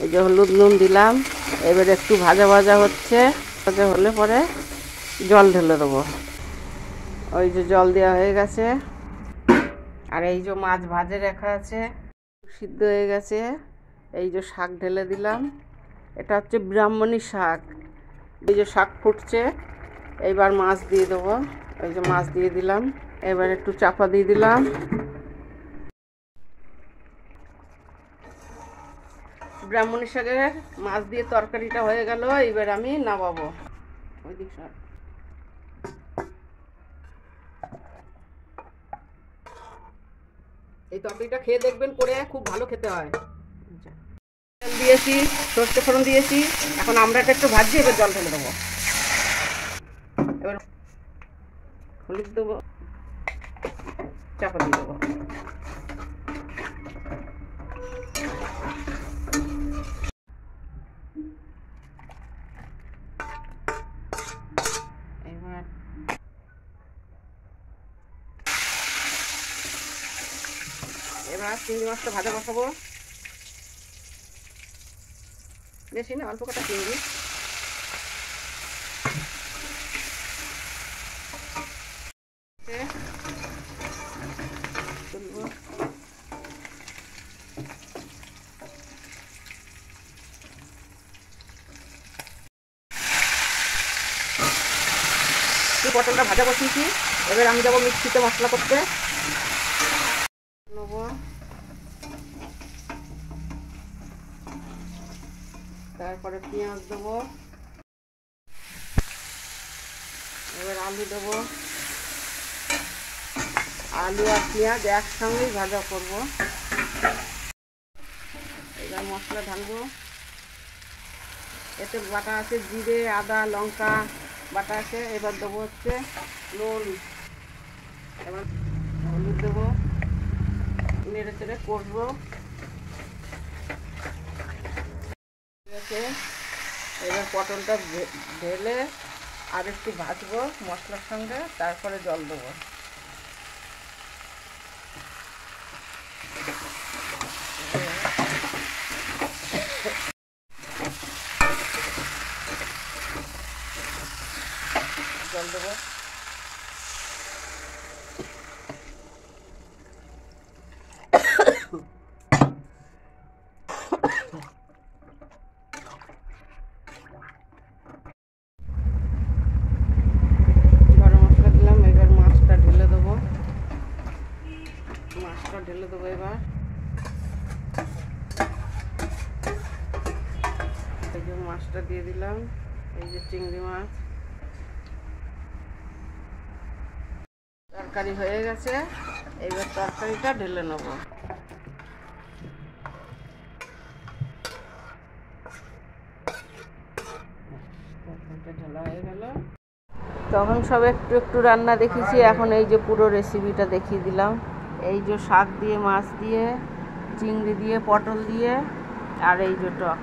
এই যে হলুদ নুন দিলাম। এবার একটু ভাজা ভাজা হচ্ছে, ভাজা হলে পরে জল ঢেলে দেবো। ওই যে জল দেওয়া হয়ে গেছে। আর এই যে মাছ ভাজে রাখা আছে, সিদ্ধ হয়ে গেছে। এই যে শাক ঢেলে দিলাম। এটা হচ্ছে ব্রাহ্মণী শাক। এই যে শাক ফুটছে, এইবার মাছ দিয়ে দেবো। এই যে মাছ দিয়ে দিলাম। এবার একটু চাপা দিয়ে দিলাম। ব্রাহ্মণী শাকের মাছ দিয়ে তরকারিটা হয়ে গেল। এবার আমি নামাবো। ওই দিক এই তরকারিটা খেয়ে দেখবেন, করে খুব ভালো খেতে হয়। তেল দিয়েছি, সর্ষে ফোড়ন দিয়েছি। এখন আমরা একটু ভাজছি, এবার জল ঢেলে দেবো। এবার হলুদ দেবো, চাপা দিয়ে দেবো। এবার চিংড়ি মাছটা ভাজা বসাবো। বেশি না, অল্প কটা চিংড়ি। পটলটা ভাজা বসিয়েছি। এবার আমি যাবো মিক্সিতে মশলা করতে। নেবো, তারপরে পেঁয়াজ দেবো। এবার আলু দেবো। আলু আর পেঁয়াজ একসঙ্গেই ভাজা করবো। এবার মশলা ঢালবো। এতে বাটা আছে জিরে, আদা, লঙ্কা বাটা আছে। এবার দেবো হচ্ছে নুন। এবার হলুদ দেবো, নেড়ে চেড়ে কষবো। ঠিক আছে, এবার পটলটা ঢেলে আর একটু ভাজবো মশলার সঙ্গে, তারপরে জল দেবো। জল দেবো। গরম মশলা দিলাম। এবার মাছটা ঢেলে দেবো। এবার এই যে মাছটা দিয়ে দিলাম। এই যে চিংড়ি মাছ। তরকারি হয়ে গেছে। এইবার তরকারিটা ঢেলে নেব। তরকারিটা ঢেলা হয়ে গেল। তখন সব একটু একটু রান্না দেখিয়েছি, এখন এই যে পুরো রেসিপিটা দেখিয়ে দিলাম। এই যে শাক দিয়ে, মাছ দিয়ে, চিংড়ি দিয়ে, পটল দিয়ে, আর এই যে টক।